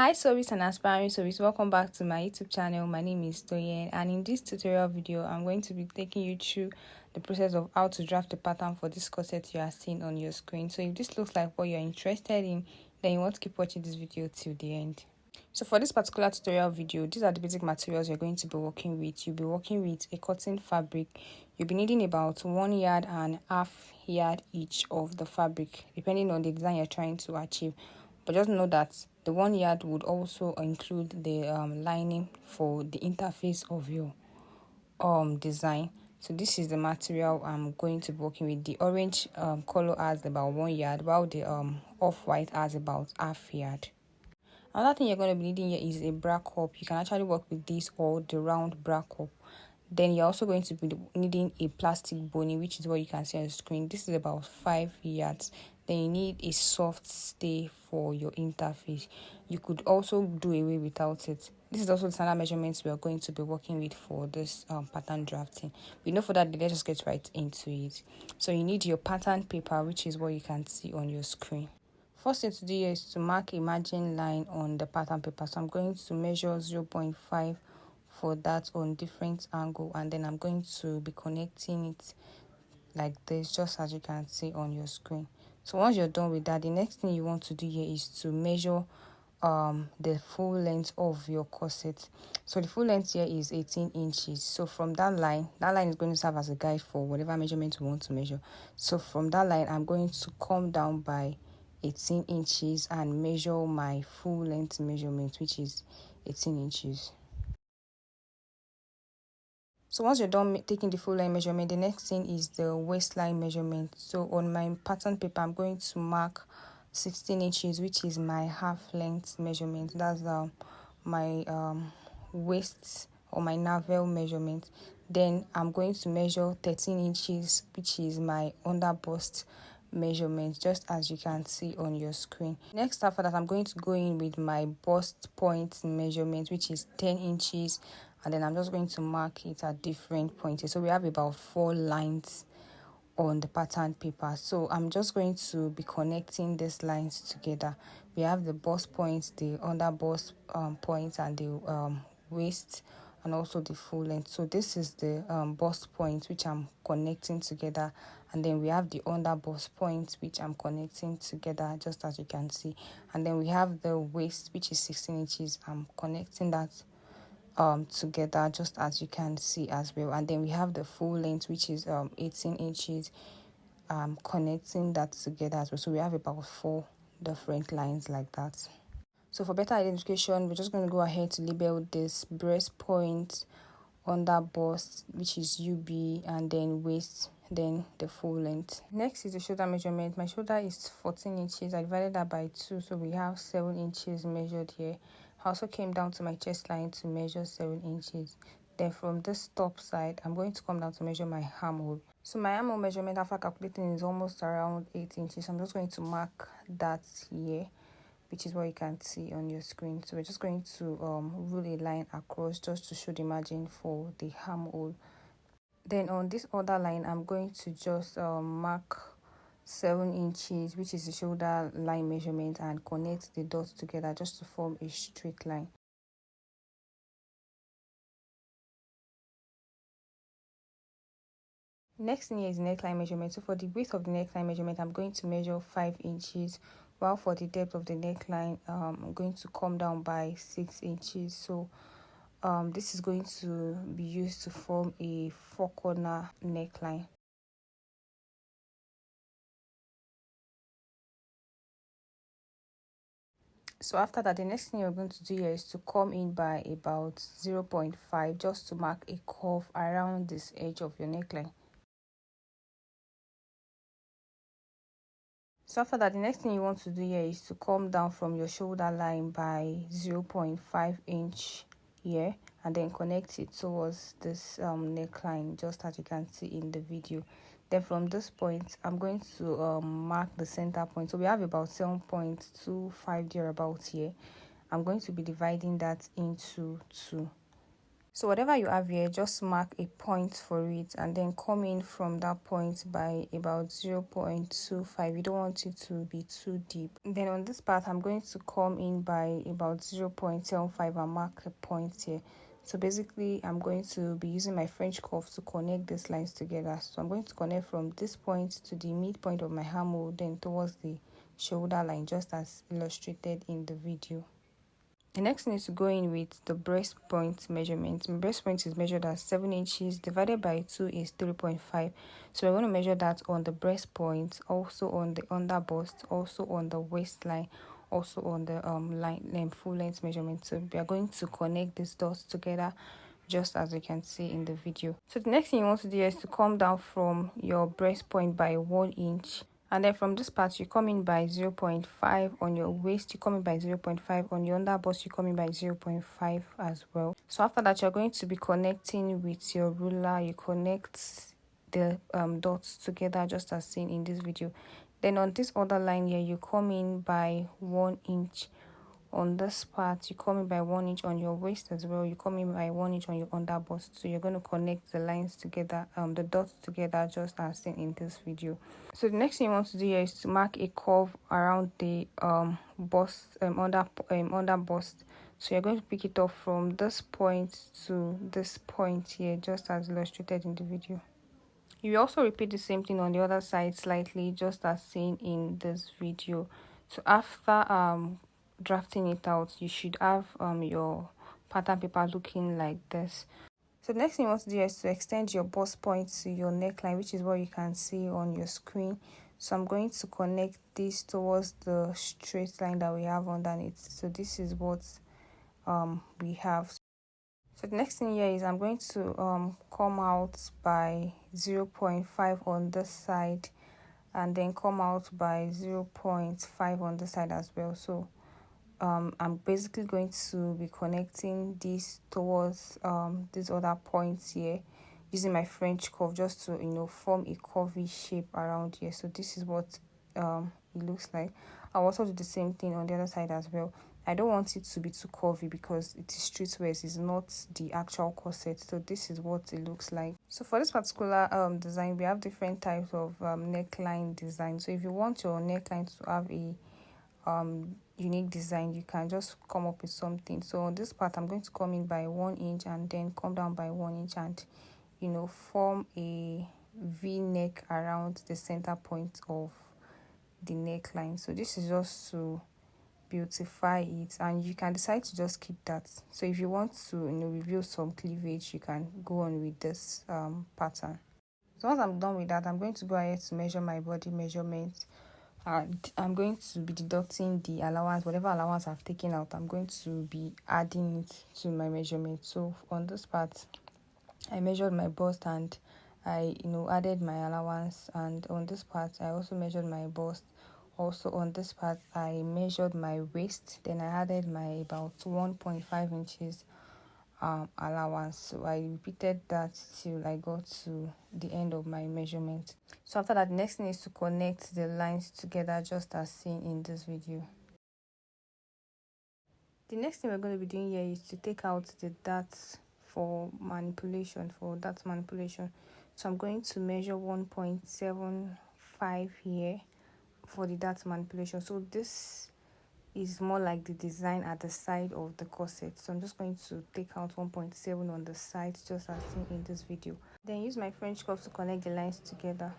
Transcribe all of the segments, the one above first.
Hi sewers and aspiring sewers, welcome back to my YouTube channel. My name is Toyin, and in this tutorial video I'm going to be taking you through the process of how to draft the pattern for this corset you are seeing on your screen. So if this looks like what you're interested in, then you want to keep watching this video till the end. So for this particular tutorial video, these are the basic materials you're going to be working with. You'll be working with a cotton fabric. You'll be needing about 1 yard and half yard each of the fabric, depending on the design you're trying to achieve. But just know that the 1 yard would also include the lining for the interface of your design. So this is the material I'm going to be working with. The orange color has about 1 yard, while the off-white has about half yard. Another thing you're going to be needing here is a bra cup. You can actually work with this or the round bra cup. Then you're also going to be needing a plastic bony, which is what you can see on the screen. This is about 5 yards. Then you need a soft stay for your interface. You could also do away without it. This is also the standard measurements we are going to be working with for this pattern drafting. We know for that, let's just get right into it. So you need your pattern paper, which is what you can see on your screen. First thing to do here is to mark a margin line on the pattern paper. So I'm going to measure 0.5 for that on different angle, and then I'm going to be connecting it like this, just as you can see on your screen. So once you're done with that, the next thing you want to do here is to measure the full length of your corset. So the full length here is 18 inches. So from that line is going to serve as a guide for whatever measurement we want to measure. So from that line, I'm going to come down by 18 inches and measure my full length measurement, which is 18 inches. So once you're done taking the full line measurement, the next thing is the waistline measurement. So on my pattern paper, I'm going to mark 16 inches, which is my half length measurement. That's my waist or my navel measurement. Then I'm going to measure 13 inches, which is my under bust measurement, just as you can see on your screen. Next, after that, I'm going to go in with my bust point measurement, which is 10 inches, and then I'm just going to mark it at different points. So we have about 4 lines on the pattern paper. So I'm just going to be connecting these lines together. We have the bust point, the under bust point, and the waist, and also the full length. So this is the bust point, which I'm connecting together, and then we have the under bust point, which I'm connecting together, just as you can see. And then we have the waist, which is 16 inches. I'm connecting that together, just as you can see as well. And then we have the full length, which is 18 inches. Connecting that together as well. So we have about 4 different lines like that. So for better identification, we're just going to go ahead to label this breast point, under bust, which is UB, and then waist, then the full length. Next is the shoulder measurement. My shoulder is 14 inches. I divided that by 2, so we have 7 inches measured here. I also came down to my chest line to measure 7 inches. Then from this top side, I'm going to come down to measure my armhole. So my armhole measurement after calculating is almost around 8 inches. I'm just going to mark that here, which is what you can see on your screen. So we're just going to rule a line across just to show the margin for the armhole. Then on this other line, I'm going to just mark 7 inches, which is the shoulder line measurement, and connect the dots together just to form a straight line. Next thing here is neckline measurement. So for the width of the neckline measurement, I'm going to measure 5 inches, while for the depth of the neckline, I'm going to come down by 6 inches. So this is going to be used to form a 4-corner neckline. So after that, the next thing you're going to do here is to come in by about 0.5 just to mark a curve around this edge of your neckline. So after that, the next thing you want to do here is to come down from your shoulder line by 0.5 inch here, and then connect it towards this neckline, just as you can see in the video. Then from this point, I'm going to mark the center point. So we have about 7.25 thereabouts here. I'm going to be dividing that into 2. So whatever you have here, just mark a point for it and then come in from that point by about 0.25. You don't want it to be too deep. Then on this part, I'm going to come in by about 0.75 and mark a point here. So basically, I'm going to be using my French curve to connect these lines together. So I'm going to connect from this point to the midpoint of my armhole, then towards the shoulder line, just as illustrated in the video. The next thing is to go in with the breast point measurement. My breast point is measured as 7 inches, divided by 2 is 3.5. So we're going to measure that on the breast point, also on the under bust, also on the waistline, also on the full length measurement. So we are going to connect these dots together, just as you can see in the video. So the next thing you want to do is to come down from your breast point by 1 inch. And then from this part, you come in by 0.5 on your waist, you come in by 0.5 on your under bust, you come in by 0.5 as well. So after that, you're going to be connecting with your ruler. You connect the dots together, just as seen in this video. Then on this other line here, you come in by 1 inch. On this part, you come in by 1 inch on your waist as well. You come in by 1 inch on your under bust. So you're going to connect the lines together, the dots together, just as seen in this video. So the next thing you want to do here is to mark a curve around the bust, under bust. So you're going to pick it up from this point to this point here, just as illustrated in the video. You will also repeat the same thing on the other side slightly, just as seen in this video. So after drafting it out, you should have your pattern paper looking like this. So the next thing you want to do is to extend your bust point to your neckline, which is what you can see on your screen. So I'm going to connect this towards the straight line that we have underneath. So this is what we have. So the next thing here is I'm going to come out by 0.5 on this side, and then come out by 0.5 on this side as well. So I'm basically going to be connecting this towards these other points here, using my French curve just to form a curvy shape around here. So this is what it looks like. I'll also do the same thing on the other side as well. I don't want it to be too curvy because it is streetwear, it's not the actual corset. So this is what it looks like. So for this particular design, we have different types of neckline design. So if you want your neckline to have a unique design, you can just come up with something. So on this part, I'm going to come in by 1 inch and then come down by 1 inch and form a V-neck around the center point of the neckline. So this is just to beautify it, and you can decide to just keep that. So if you want to reveal some cleavage, you can go on with this pattern. So once I'm done with that, I'm going to go ahead to measure my body measurement, and I'm going to be deducting the allowance. Whatever allowance I've taken out, I'm going to be adding it to my measurement. So on this part, I measured my bust and I added my allowance, and on this part I also measured my bust. Also on this part, I measured my waist, then I added my about 1.5 inches allowance. So I repeated that till I got to the end of my measurement. So after that, the next thing is to connect the lines together, just as seen in this video. The next thing we're going to be doing here is to take out the darts for manipulation, So I'm going to measure 1.75 here for the dart manipulation. So this is more like the design at the side of the corset. So I'm just going to take out 1.7 on the side, just as seen in this video. Then use my French curve to connect the lines together.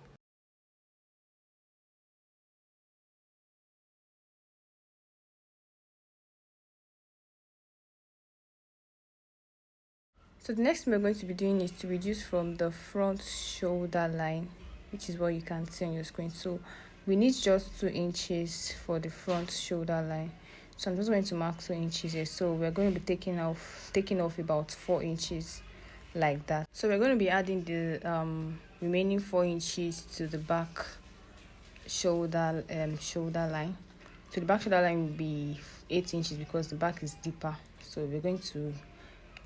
So the next thing we're going to be doing is to reduce from the front shoulder line, which is what you can see on your screen. So we need just 2 inches for the front shoulder line. So I'm just going to mark 2 inches here. So we're going to be taking off about 4 inches like that. So we're going to be adding the remaining 4 inches to the back shoulder line. So the back shoulder line will be 8 inches because the back is deeper. So we're going to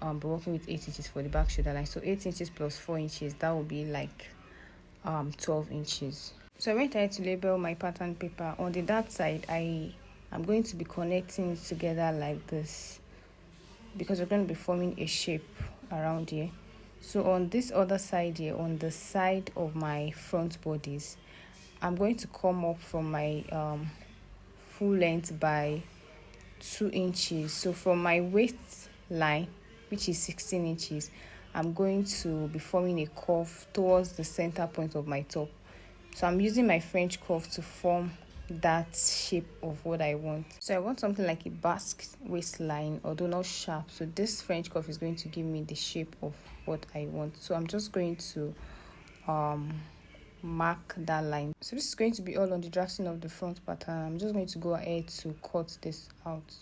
be working with 8 inches for the back shoulder line. So 8 inches plus 4 inches, that will be like 12 inches. So I went ahead to label my pattern paper. On the dart side, I'm going to be connecting it together like this, because we're going to be forming a shape around here. So on this other side here, on the side of my front bodies, I'm going to come up from my full length by 2 inches. So from my waistline, which is 16 inches, I'm going to be forming a curve towards the center point of my top. So I'm using my French curve to form that shape of what I want. So I want something like a basque waistline, although not sharp. So this French curve is going to give me the shape of what I want. So I'm just going to mark that line. So this is going to be all on the drafting of the front pattern. I'm just going to go ahead to cut this out.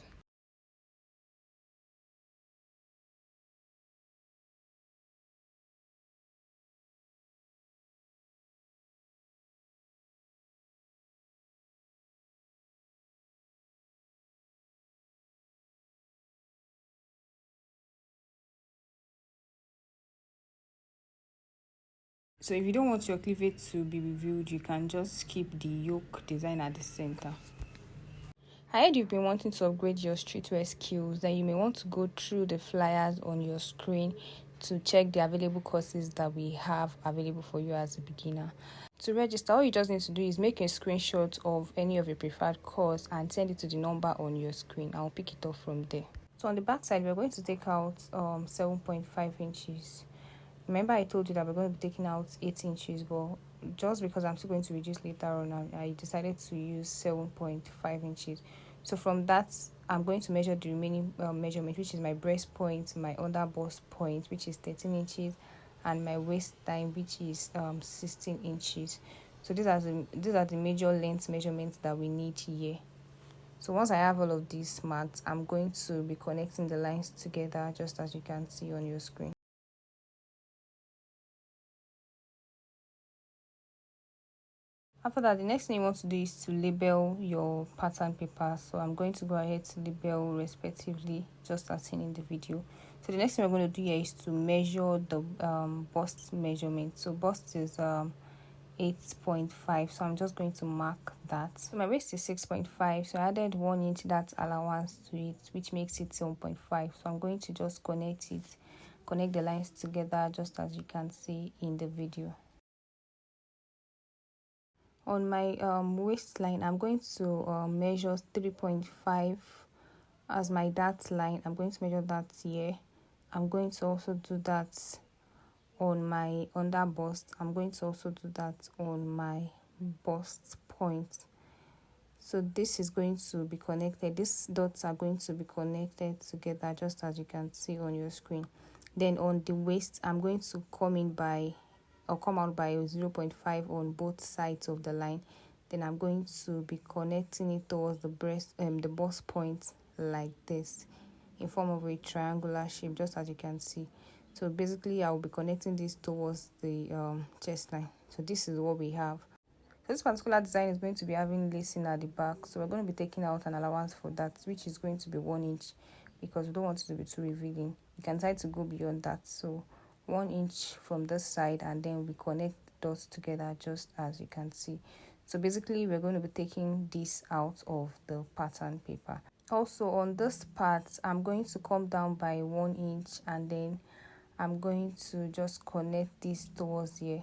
So if you don't want your cleavage to be revealed, you can just keep the yoke design at the center. I heard you've been wanting to upgrade your streetwear skills, then you may want to go through the flyers on your screen to check the available courses that we have available for you as a beginner. To register, all you just need to do is make a screenshot of any of your preferred course and send it to the number on your screen. I'll pick it up from there. So on the back side, we're going to take out 7.5 inches. Remember I told you that we're going to be taking out 8 inches, but just because I'm still going to reduce later on, I decided to use 7.5 inches. So from that, I'm going to measure the remaining measurement, which is my breast point, my under bust point, which is 13 inches, and my waist time, which is 16 inches. So these are the major length measurements that we need here. So once I have all of these marked, I'm going to be connecting the lines together, just as you can see on your screen. After that, the next thing you want to do is to label your pattern paper. So I'm going to go ahead to label respectively, just as seen in the video. So the next thing we're going to do here is to measure the bust measurement. So bust is 8.5, so I'm just going to mark that. So my waist is 6.5, so I added 1 inch that allowance to it, which makes it 7.5. So I'm going to just connect the lines together, just as you can see in the video. On my waistline, I'm going to measure 3.5 as my dart line. I'm going to measure that here. I'm going to also do that on my under bust. I'm going to also do that on my bust point. So this is going to be connected. These dots are going to be connected together, just as you can see on your screen. Then on the waist, I'm going to come out by 0.5 on both sides of the line. Then I'm going to be connecting it towards the bust point like this, in form of a triangular shape, just as you can see. So basically, I will be connecting this towards the chest line. So this is what we have. So this particular design is going to be having lacing at the back. So we're going to be taking out an allowance for that, which is going to be 1 inch, because we don't want it to be too revealing. You can try to go beyond that. So 1 inch from this side, and then we connect dots together, just as you can see. So basically, we're going to be taking this out of the pattern paper. Also on this part, I'm going to come down by 1 inch, and then I'm going to just connect this towards here.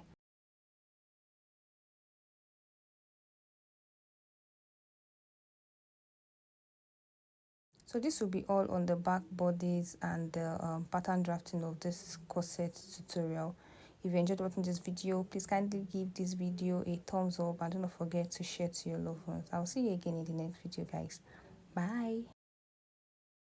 So this will be all on the back bodies and the pattern drafting of this corset tutorial. If you enjoyed watching this video, please kindly give this video a thumbs up, and do not forget to share to your loved ones. I'll see you again in the next video, guys. Bye.